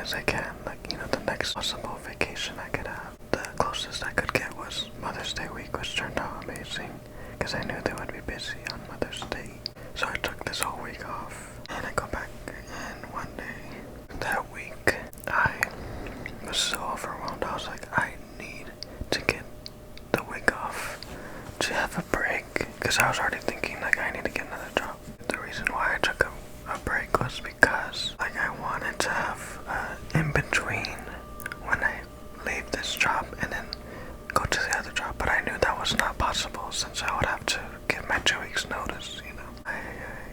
as I can. Like, the next possible vacation I could have. The closest I could get was Mother's Day week, which turned out amazing, because I knew they would be busy on Mother's Day. So I took this whole week off, and I go back, and one day, that week, I was so overwhelmed. I was like, I need to get the week off to have a break, because I was already thinking, like, I need to get another job. The reason why I took a break was because, like, I wanted to have in between when I leave this job and then go to the other job, but I knew that was not possible since I would have to give my 2 weeks notice,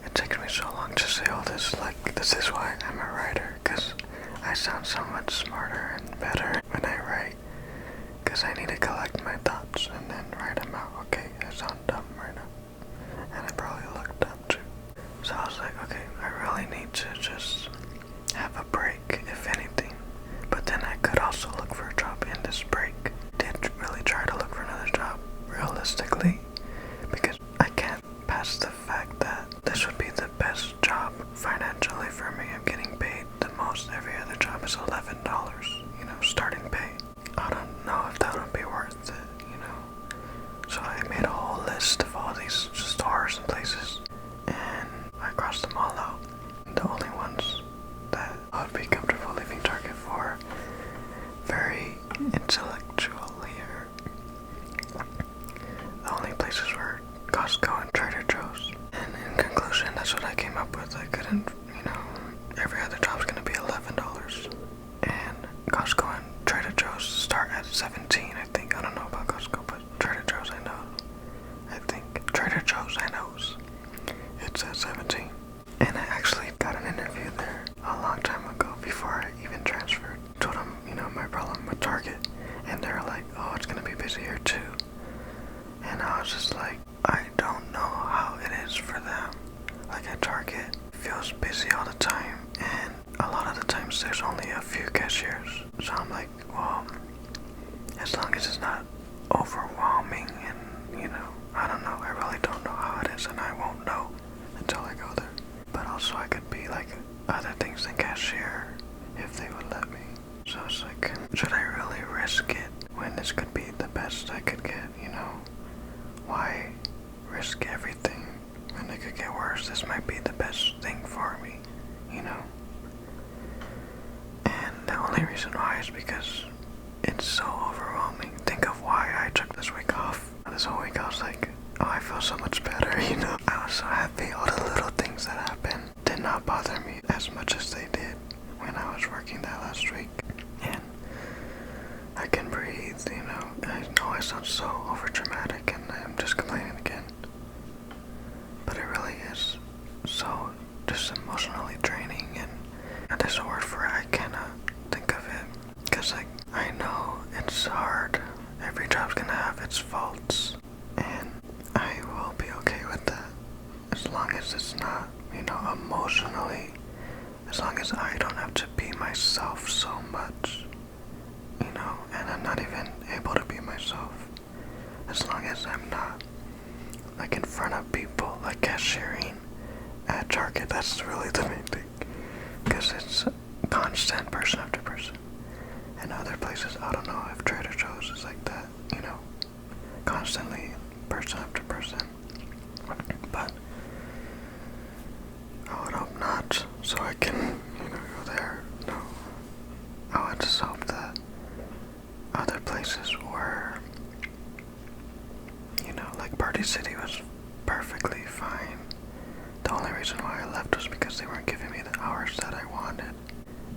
It takes me so long to say all this, like, this is why I'm a writer, because I sound so much smarter and better when I write, because I need to collect my thoughts and then write them out. Okay, I sound dumb right now, and I probably look dumb too. So I was like, okay, I really need to just have a break, if anything. But then I could also look for a job in this break. Did really try to look for another job, realistically, because I can't pass the fact that this would be the best job financially for me. I'm getting paid the most. Every other job is $11, starting pay. I don't know if that would be worth it, So I made a whole list of all these stores and places, and I crossed them all out. The only ones that I would be comfortable leaving Target for, very intellectual here. The only places were Costco and Trader Joe's. And in conclusion, that's what I came up with. I couldn't, every other job's gonna be $11. And Costco and Trader Joe's start at 17, I think. I don't know about Costco, but Trader Joe's I know. I think Trader Joe's I knows. It's at 17. And I actually got an interview there a long time ago before I even transferred. Told them, my problem with Target. And they were like, oh, it's gonna be busy here too. And I was just like, I don't know how it is for them. Like at Target, it feels busy all the time. And a lot of the times there's only a few cashiers. So I'm like, well, as long as it's not overwhelming and, I don't know. I really don't know how it is, and I won't know until I go there. But also I could be like other things than cashier if they would let me. So it's like, should I really risk it when this could be the best I could get, Why risk everything when it could get worse? This might be the best thing for me, And the only reason why is because it's so overwhelming. Think of why I took this week off. This whole week I was like, oh, I feel so much better, I was so happy. All the little things that happened did not bother me as much as they did when I was working that last week. And I can breathe, I know I sound so overdramatic and I'm just complaining again. But it really is so just emotionally draining, and there's a word for it, I cannot think of it. Because I know it's hard. Every job's gonna have its faults, and I will be okay with that. As long as it's not, emotionally, as long as I don't have to be myself so much, and I'm not even able to be myself. As long as I'm not, like, in front of people, like cashiering at Target, that's really the main thing. Because it's constant person after person. And other places, I don't know if Trader Joe's is like that, constantly person after person. But I would hope not, so I can, go there. No. I would just hope that other places were, like Party City was perfectly fine. The only reason why I left was because they weren't giving me the hours that I wanted.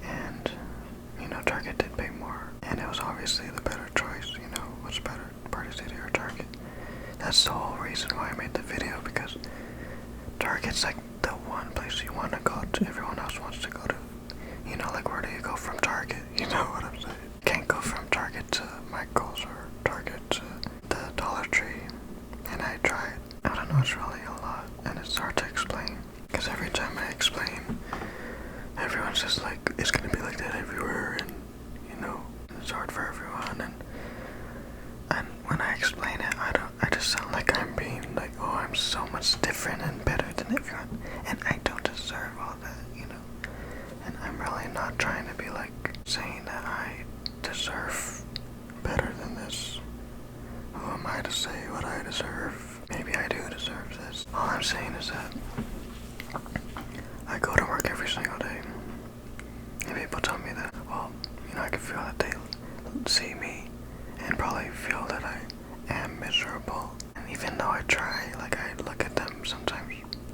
And, Target did pay more. And it was obviously the better choice, what's better, Party City or Target. That's the whole reason why I made the video, because Target's like the one place you want to go to, everyone else wants to go to. Like, where do you go from Target? You know what I'm saying? Can't go from Target to Michael's or Target to the Dollar Tree. And I tried. I don't know, it's really a lot, and it's hard to explain. Because every time I explain, everyone's just like, it's gonna be like that everywhere, and, it's hard for everyone, and when I explain it, I just sound like I'm being like, oh, I'm so much different and better than everyone, and I don't deserve all that, And I'm really not trying to be like saying that I deserve better than this. Who am I to say what I deserve? Maybe I do deserve this. All I'm saying is that I go to work every single day. And people tell me that, well, I can feel that they see me and probably feel that I am miserable. And even though I try, like I look at them sometimes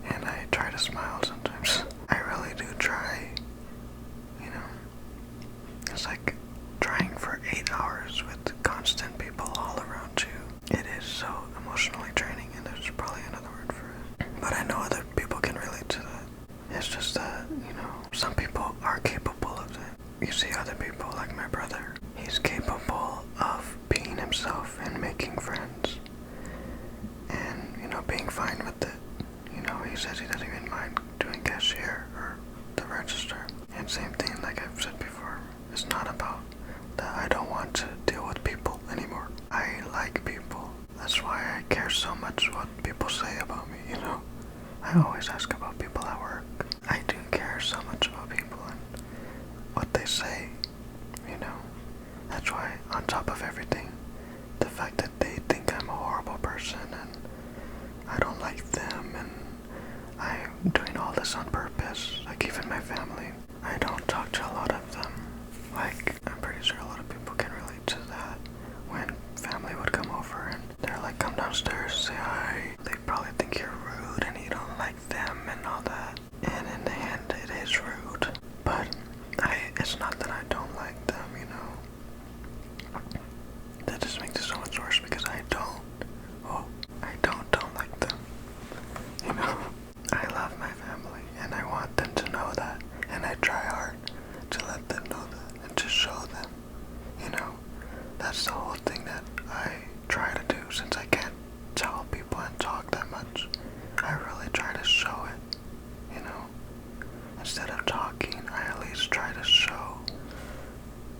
and I try to smile sometimes. I really do try, It's like trying for 8 hours with constant people all around you. It is so emotionally draining, and there's probably another word for it. But I know other people can relate to that. It's just that, some people are capable of that. You see other people like my brother. He's capable of being himself and making friends. And, being fine with it. He says he doesn't even mind doing cashier or the register. And same thing like I've said before. It's not about that I don't want to deal with people anymore. I like people. That's why I care so much what people say about me, I always ask about people at work. I do care so much about people and what they say, That's why, on top of everything, the fact that they think I'm a horrible person and I don't like them and I'm doing all this on purpose, like even my family, I don't talk to a lot of them. Like, I'm pretty sure a lot of people can relate to that. When family would come over and they're like, come downstairs, say hi. They probably think you're rude and you don't like them and all that. And in the end, it is rude. But it's not that I don't like them, That just makes it so much worse because I don't like them, I love my family and I want them to know that. And I try hard to let them know that and to show them, That's the whole thing that I try to do since I can't tell people and talk that much. I really try to show it, Instead of talking, I at least try to show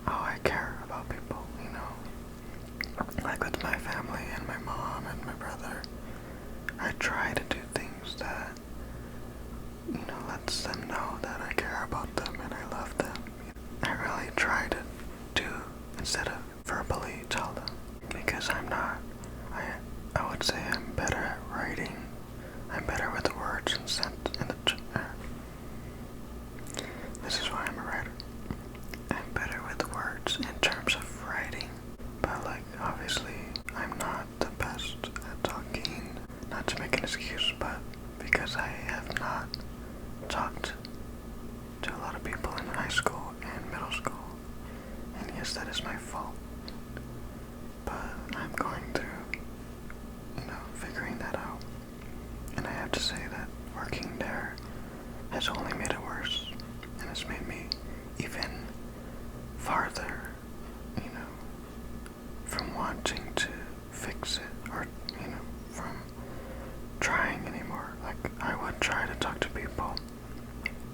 how I care about people, Like with my family and my mom and my brother, I try to do things that, lets them know that I care about them and I love them. I really try to do instead of verbally tell them, because I'm not. I would say I'm better at writing. I'm better with the words and this is why I'm a writer. I'm better with words in terms of writing, but obviously I'm not the best at talking. Not to make an excuse, but because I have not talked to a lot of people in high school and middle school. And yes, that is my fault. But I'm going through, figuring that out. And I have to say that working there has only made it worse. And it's made me even farther, from wanting to fix it or, from trying anymore. Like, I would try to talk to people,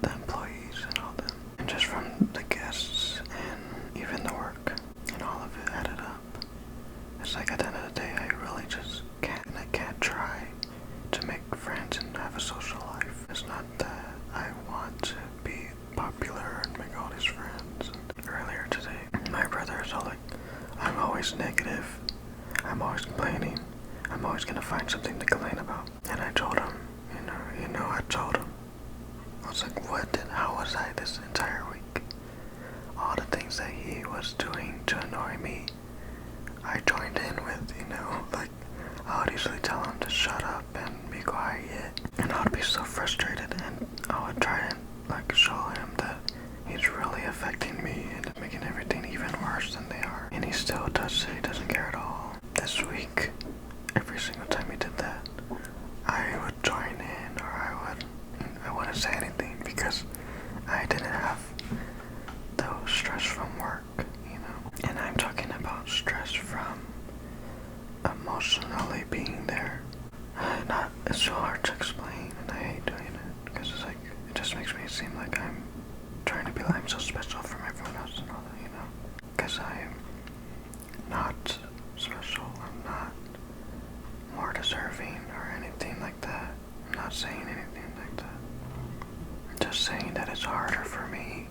the employees and all them, and just from the guests and even the work, and all of it added up. It's like at the end of the day, I really just can't, and I can't try to make friends and have a social life. It's not that I want to be popular and make all these friends. And earlier today, my brother is all like, I'm always negative, I'm always complaining, I'm always gonna find something to complain about. And I told him, I told him. I was like, how was I this entire week? All the things that he was doing to annoy me, I joined in with, like, I would usually tell him to shut up and be quiet. And I would be so frustrated, and I would try and, show him that he's really affecting me and making everything even worse than they are. And he still does say he doesn't care at all. This week, every single time he did that, I would join in, or I wouldn't say anything because I didn't have those stress from work, And I'm talking about stress from emotionally being there. It's so hard to explain, and I hate doing it because it's like, it just makes me seem like I'm trying to be like I'm so special from everyone else and all that, Because I'm not special. I'm not more deserving or anything like that. I'm not saying anything like that. just saying that it's harder for me.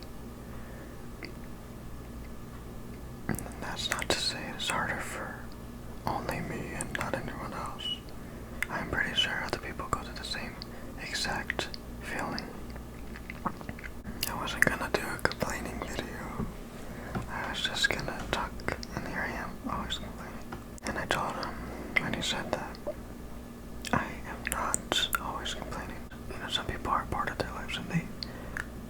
And that's not to say it's harder for only me and not anyone else. I'm pretty sure other people go through the same exact feeling. I wasn't gonna do a complaining video. I was just gonna talk, and here I am, always complaining. And I told him when he said that, I am not always complaining. You know, some people are bored of their lives and they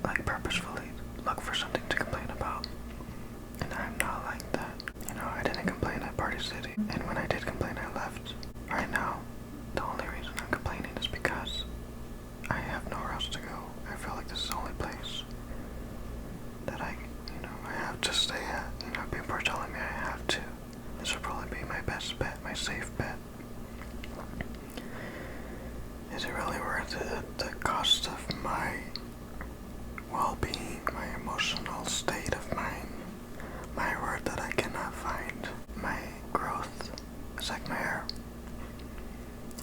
like purposefully look for something to complain about. And I'm not like that. You know, I didn't complain at Party City, and when I did complain, I left. Right now, the only reason I'm complaining is because I have nowhere else to go. I feel like this is the only place that I have to stay at. You know, people are telling me I have to. This would probably be my best bet, my safe bet. Is it really worth it at the cost of my well-being, my emotional state of mind, my word that I cannot find, my growth? It's like my hair.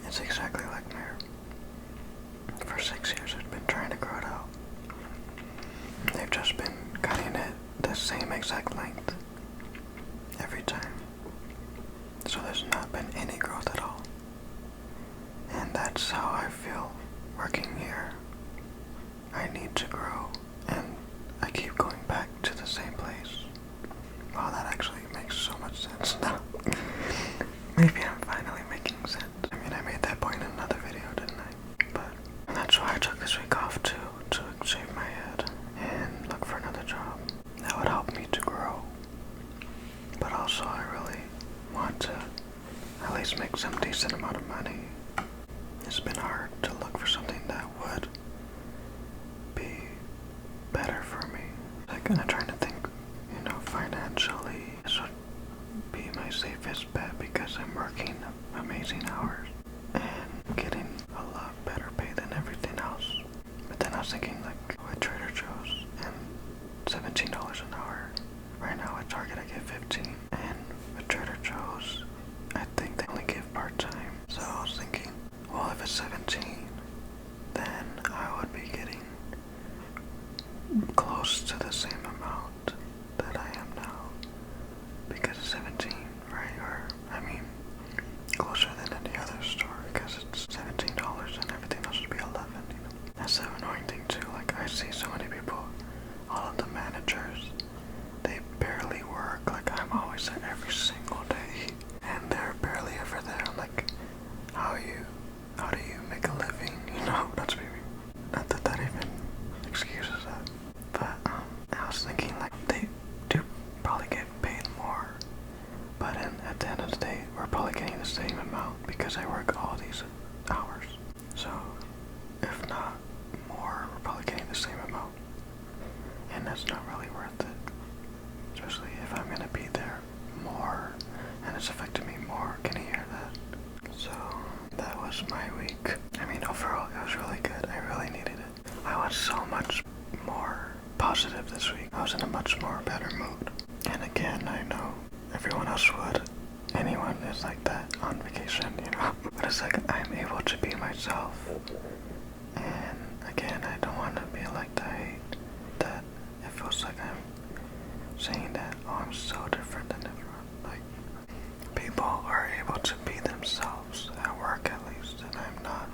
It's exactly like my hair. For 6 years I've been trying to grow it out. They've just been cutting it the same exact length every time. So there's not been any growth at all. And that's how I feel working here. I need to grow, and I keep going back to the same place. Wow, that actually makes so much sense now. Maybe I'm finally making sense. I mean, I made that point in another video, didn't I? But that's why I took this week off too, to shave my head and look for another job. That would help me to grow. But also, I really want to at least make some decent amount of money. It's been hard to look for something that would be better for me. Like, I'm trying to think, financially, this would be my safest bet because I'm working amazing hours and getting a lot better pay than everything else. But then I was thinking, like, with Trader Joe's and $17 an hour. Right now at Target I get $15, and with Trader Joe's I think they only give part-time. So I was thinking, well, if it's 17, then I would be getting close to the same amount that I am now. Because it's 17, right? Or, I mean, closer than any other store because it's $17 and everything else would be $11, That's the annoying thing too. Like, I see so many people, all of the managers, they barely work. Like, I'm always there every single day, and they're barely ever there. I'm like, how do you make a living? That's maybe not that even excuses that. But I was thinking, like, they do probably get paid more, but at the end of the day, we're probably getting the same amount because I work all these hours. So if not more, we're probably getting the same amount, and that's not really worth it. Especially if I'm gonna be there more, and it's affecting me more. Can you hear that? So that was my week. I mean, overall, it was really good. I really needed it. I was so much more positive this week. I was in a much more better mood. And again, I know everyone else would. Anyone is like that on vacation, But it's like I'm able to be myself. And again, I don't want to be like that. I hate that it feels like I'm saying that, oh, I'm so different than everyone. Like, people are able to be themselves at work at least, and I'm not.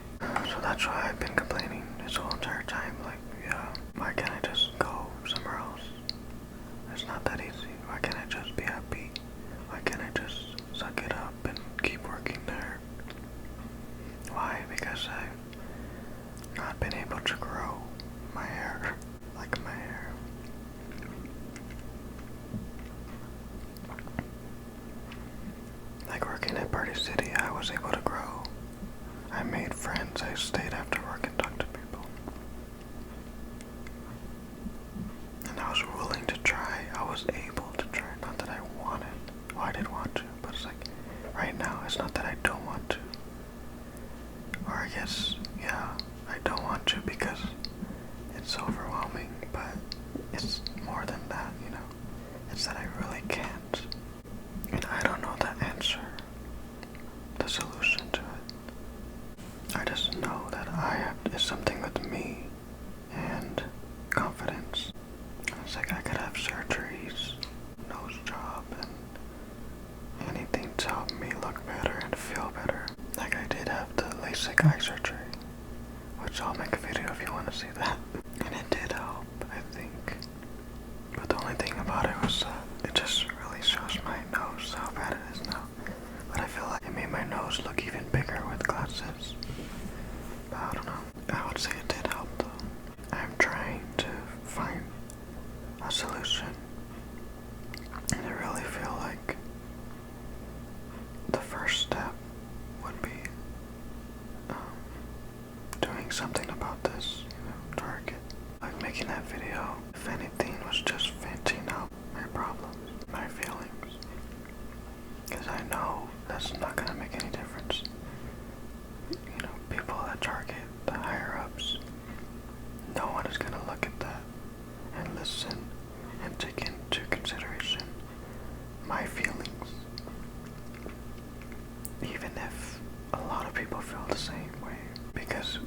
So that's why I've been complaining this whole entire time. Like, yeah, why can't I just go somewhere else? It's not that easy. Why can't I just be happy? Why can't I just suck it up and keep working there? Why? Because I've not been able to grow my hair, like my hair. Like working at Party City, I was able to grow. I made friends. I stayed after work and talked to people. And I was willing to try. I was able to try. Not that I wanted. Well, I did want to, but it's like, right now, it's not that I don't want to. Or I guess, yeah, I don't want to because it's overwhelming, but it's more than that, It's that I really can't. And I don't know the answer, the solution to it. I just know that I which I'll make a video if you want to see that. And it did help, I think. But the only thing about it was it just really shows my nose how bad it is now. But I feel like it made my nose look even bigger with glasses. But I don't know. I would say it did help though. I'm trying to find a solution. And I really feel like the first step would be doing something about this, Target. Like making that video, if anything, was just venting out my problems, my feelings. Because I know that's not going to make any difference. People at Target, the higher ups, no one is going to look at that and listen and take into consideration my feelings. Even if a lot of people feel the same way. Because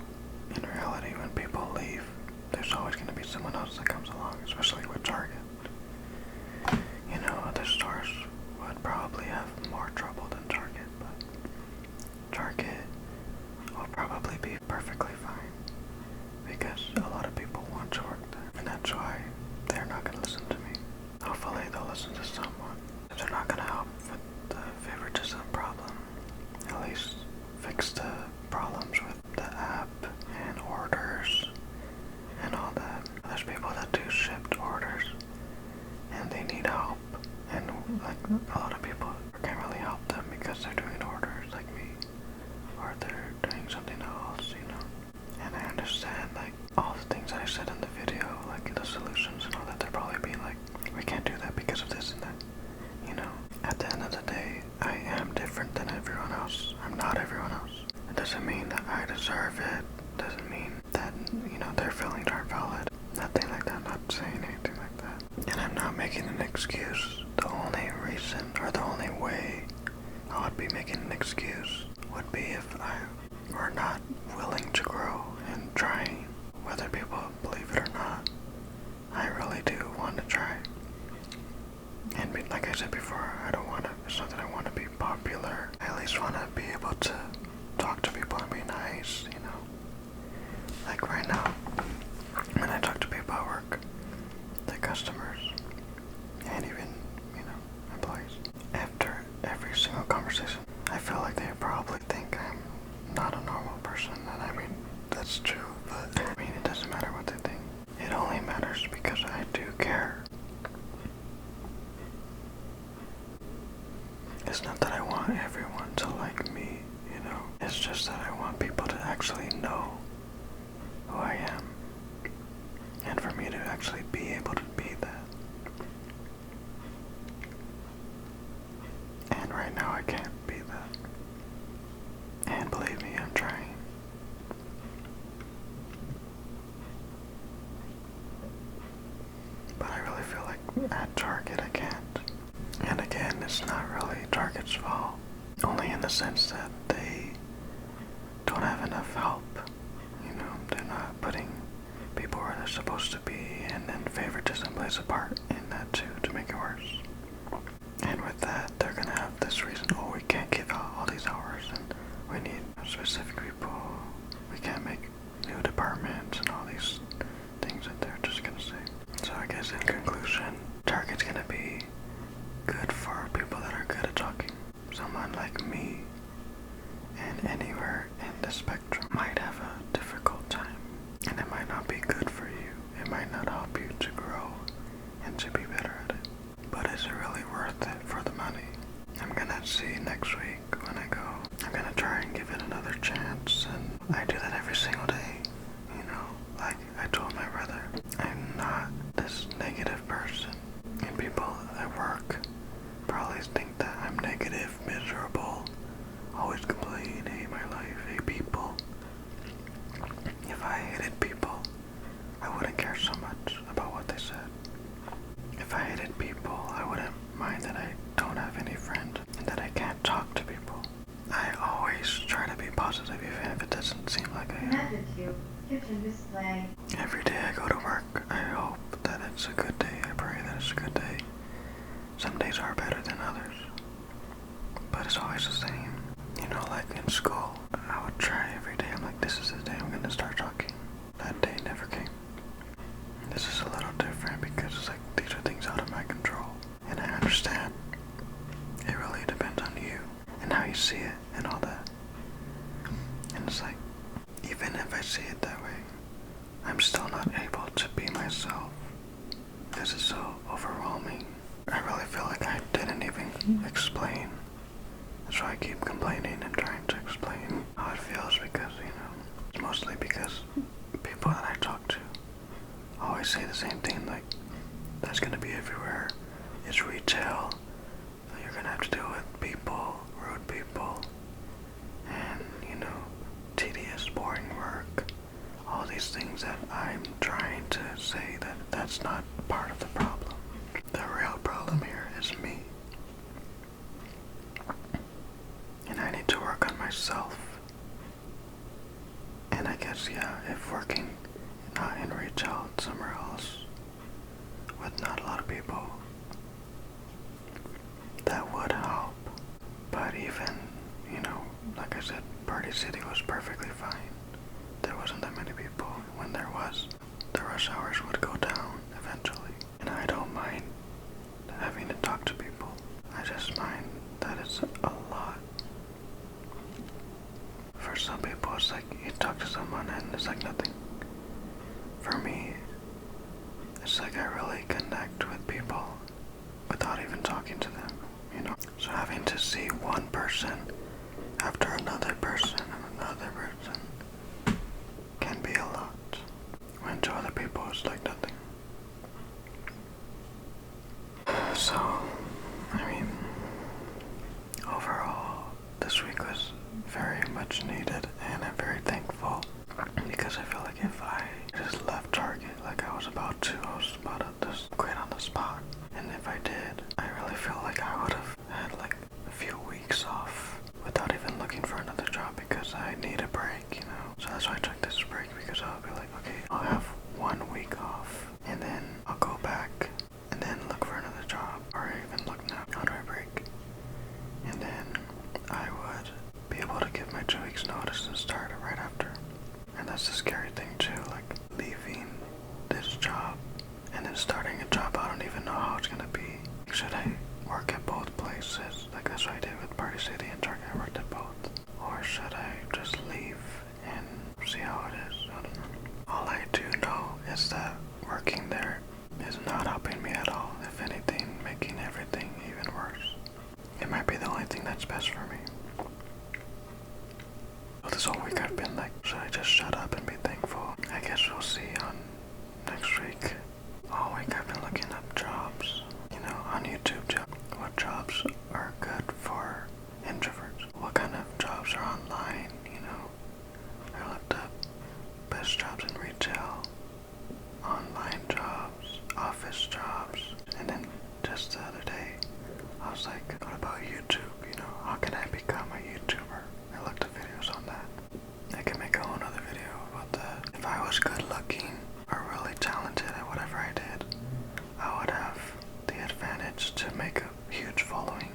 in reality, when people leave, there's always going to be someone else that comes along, especially with Target. Other stores would probably have more trouble than Target, but Target will probably be perfectly fine because a lot of people want to work there, and that's why they're not going to listen to me. Hopefully they'll listen to someone. If they're not going to help with the favoritism problem, at least fix the problems with the app and orders and all that. There's people that do shipped orders and they need help, and like a lot of people can't really help them because they're doing orders like me, or they're doing something else, And I understand like all the things I said in the video, like the solutions and all that. They're probably being like, we can't do that because of this and that. At the end of the day, I am different than everyone else. I'm not everyone else. It doesn't mean that I deserve it. Doesn't mean that, their feelings aren't valid. Nothing like that. I'm not saying anything like that. And I'm not making an excuse. The only reason, or the only way I would be making an excuse would be if I were not willing to grow and trying. Whether people believe it or not, I really do want to try. And like I said before, it's not that I want to be popular. I at least want to be able to talk to people and be nice, Like right now, when I talk to people at work, the customers, and even, employees, after every single conversation, I feel like they probably think I'm not a normal person. And I mean, that's true, but it doesn't matter what they think. It only matters because I do care. It's not that I want everyone to like me, It's just that I want people to actually know who I am. And for me to actually be able to be that. And right now I can't be that. And believe me, I'm trying. But I really feel like at Target I can't. And again, it's not really Target's fault. Only in the sense that they don't have enough help. They're not putting people where they're supposed to be, and then favoritism plays a part in that too, to make it worse. And with that, they're gonna have this reason, we can't give out all these hours, and we need specific people. We can't make new departments and all these things that they're just gonna say. So I guess in conclusion, Target's gonna be good for people that are good at talking. Someone like me, and anywhere in the spectrum, might have a difficult time. And it might not be good for you. It might not help you to grow and to be better at it. But is it really worth it for the money? I'm gonna see next week when I go. I'm gonna try and give it another chance, and I do that every single day. Like I told my brother, I'm not this negative person. And people at work probably think that I'm negative, miserable, always complain, hate my life, hate people. If I hated people, I wouldn't care so much about what they said. If I hated people, I wouldn't mind that I don't have any friends and that I can't talk to people. I always try to be positive even if it doesn't seem like I am. Kitchen display. Every day I go to work, I hope that it's a good day. I pray that it's a good day. Some days are better than others, but it's always the same. Like in school, I would try every day. I'm like, this is the day I'm gonna start talking. these things that I'm trying to say that that's not part of the problem. The real problem here is me. And I need to work on myself. And I guess, yeah, if working not in retail, somewhere else, with not a lot of people, that would help. But even, like I said, Party City was perfectly fine. There wasn't that many people. When there was, the rush hours would go down eventually. And I don't mind having to talk to people. I just mind that it's a lot. For some people, it's like you talk to someone and it's like nothing. For me, it's like I really connect with people without even talking to them, So having to see one person after another person and another person can be a lot. When to other people, it's like nothing. So, overall, this week was very much needed, and I'm very thankful because I feel like if I just left Target like I was about to just quit on the spot. And if I did, I really feel like I would have had like a few weeks off without even looking for another job because I need a break, So that's why I took this break, because I'll be like, okay, I'll have 1 week off and then I'll go back and then look for another job, or even look now on my break. And then I would be able to give my 2 weeks notice and start right after. And that's the scary thing too, like leaving this job and then starting a job I don't even know how it's gonna be. Should I work at both places? Like that's what I did with Party City and Target. I worked at both. Or should I just leave and see how it is? I don't know. All I do know is that working there is not helping me at all. If anything, making everything even worse. It might be the only thing that's best for me. So this whole week I've been like, should I just shut up and be thankful? I guess we'll see on next week. All week I've been looking up jobs, on YouTube. What jobs are good for introverts? What kind of jobs are online, I looked up best jobs in retail, online jobs, office jobs, and then just the other day, I was like, what about YouTube? How can I become a YouTuber? I looked at videos on that. I can make a whole other video about that. If I was good looking or really talented at whatever I did, I would have the advantage to make a huge following.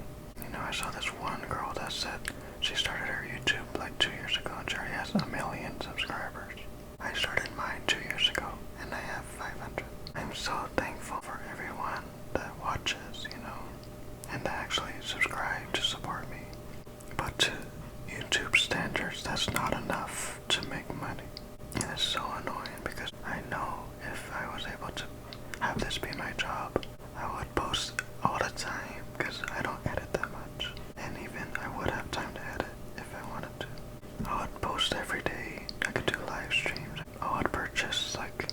I saw this one girl that said she started her YouTube like 2 years ago and she already has 1 million subscribers. I started mine 2 years ago and I have 500. I'm so thankful for everyone that watches, and that actually subscribe to support me. But to YouTube standards, that's not enough to make money. And it's so annoying because I know if I was able to have this be my job, I would post all the time because I don't edit that much. And even I would have time to edit if I wanted to. I would post every day. I could do live streams. I would purchase like,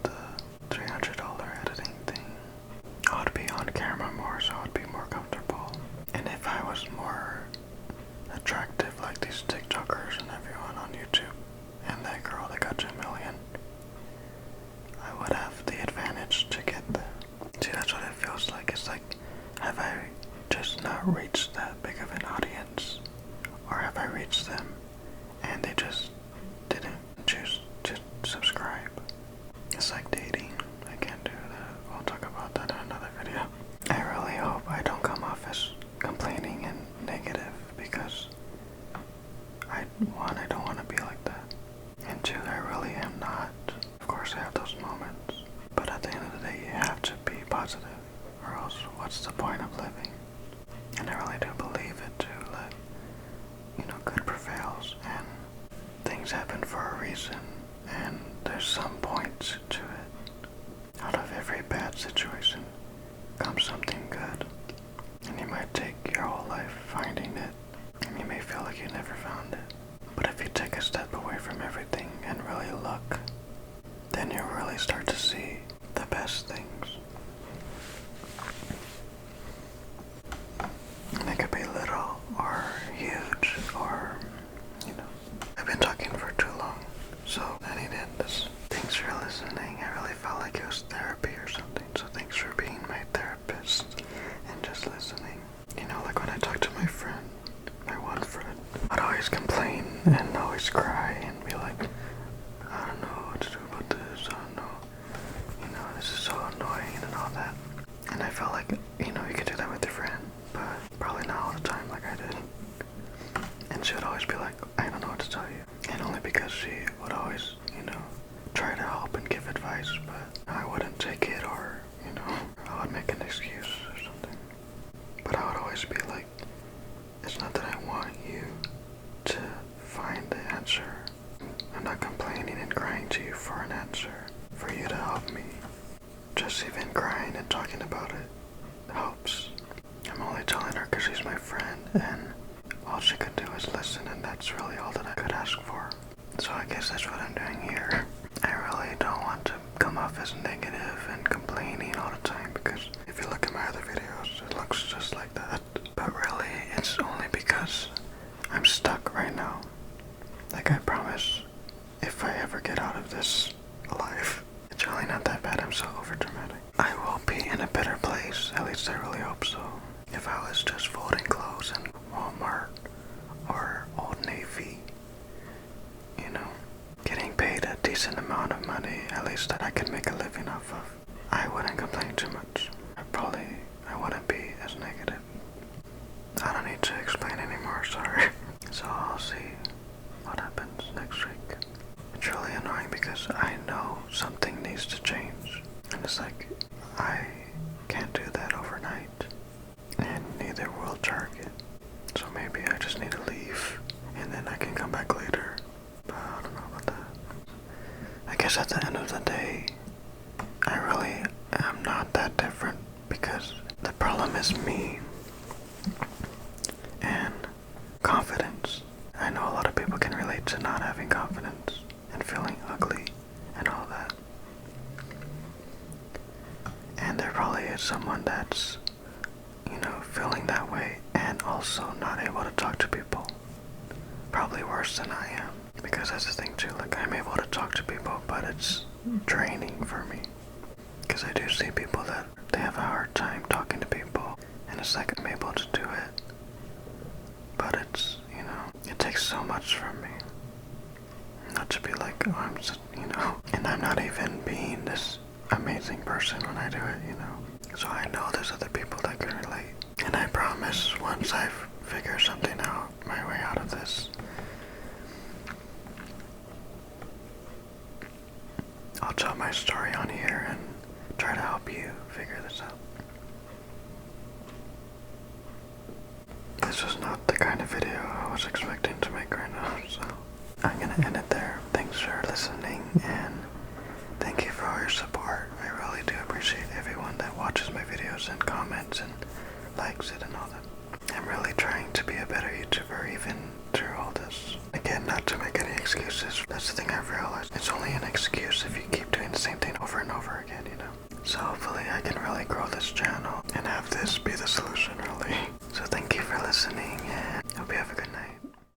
the $300 editing thing. I would be on camera more, so I would be more comfortable. And if I was more attractive like these TikTokers and everyone on YouTube, and that girl that got 2 million, I would have the advantage to get there. See, that's what it feels like. It's like, have I just not reached that big of an audience? Or have I reached them and they just didn't choose to subscribe? It's like dating. I can't do that. We'll talk about that in another video. I really hope I don't come off as complaining and negative because I don't want to be like that. And 2, I really am not. Of course I have those moments. But at the end of the day, you have to be positive. Or else, what's the point of living? And I really do believe it too, that, good prevails and things happen for a reason. And there's some point to it. Out of every bad situation comes something good. And you might take your whole life finding it, and you may feel like you never found it. But if you take a step away from everything and really look, then you'll really start to see the best things. And they could be little or huge or, I've been talking for too long. would always, try to help and give advice, but I wouldn't take it, or, I would make an excuse or something. But I would always be like, it's not that I want you to find the answer. I'm not complaining and crying to you for an answer, for you to help me. Just even crying and talking about it helps. I'm only telling her because she's my friend, and all she could do is listen, and that's really all that I could ask for. So I guess that's what I'm doing here. I really don't want to come off as negative and complaining all the time, because if you look at my other videos, it looks just like that. But really, it's only because I'm stuck right now. Like, I promise, if I ever get out of this alive, it's really not that bad. I'm so overdramatic. I will be in a better place, at least I really hope so. If I was just folding clothes in Walmart or Old Navy, getting paid a decent amount of money, at least that I could make a living off of, I wouldn't complain too much. I wouldn't be as negative. I don't need to explain anymore, sorry. So I'll see what happens next week. It's really annoying because I know something needs to change. And it's like, I can't do that overnight. And neither will Target. So maybe I just need to leave, and then I can come back later. But I don't know about that. I guess at the end of the day, I really am not that different, because the problem is me and confidence. I know a lot of people can relate to not having confidence and feeling ugly and all that. And there probably is someone that's, feeling that way and also not able to talk to people. Probably worse than I am. Because that's the thing too, like, I'm able to talk to people, but it's draining for me. Because I do see people that they have a hard time talking to people, and it's like I'm able to do it. But it's, it takes so much from me. Not to be like, oh, I'm just, and I'm not even being this amazing person when I do it, So I know there's other people that can relate. And I promise, once I figure something out, my way out of this, I'll tell my story on here and try to help you figure this out. This was not the kind of video I was expecting to make right now, so I'm gonna end it there. Thanks for listening, and thank you for all your support. I really do appreciate everyone that watches my videos and comments and likes it and all that. I'm really trying to be a better YouTuber even through all this. Again, not to make any excuses. That's the thing I've realized. It's only an excuse if you keep doing the same thing over and over again, So hopefully I can really grow this channel and have this be the solution, really. So thank you for listening, and hope you have a good night.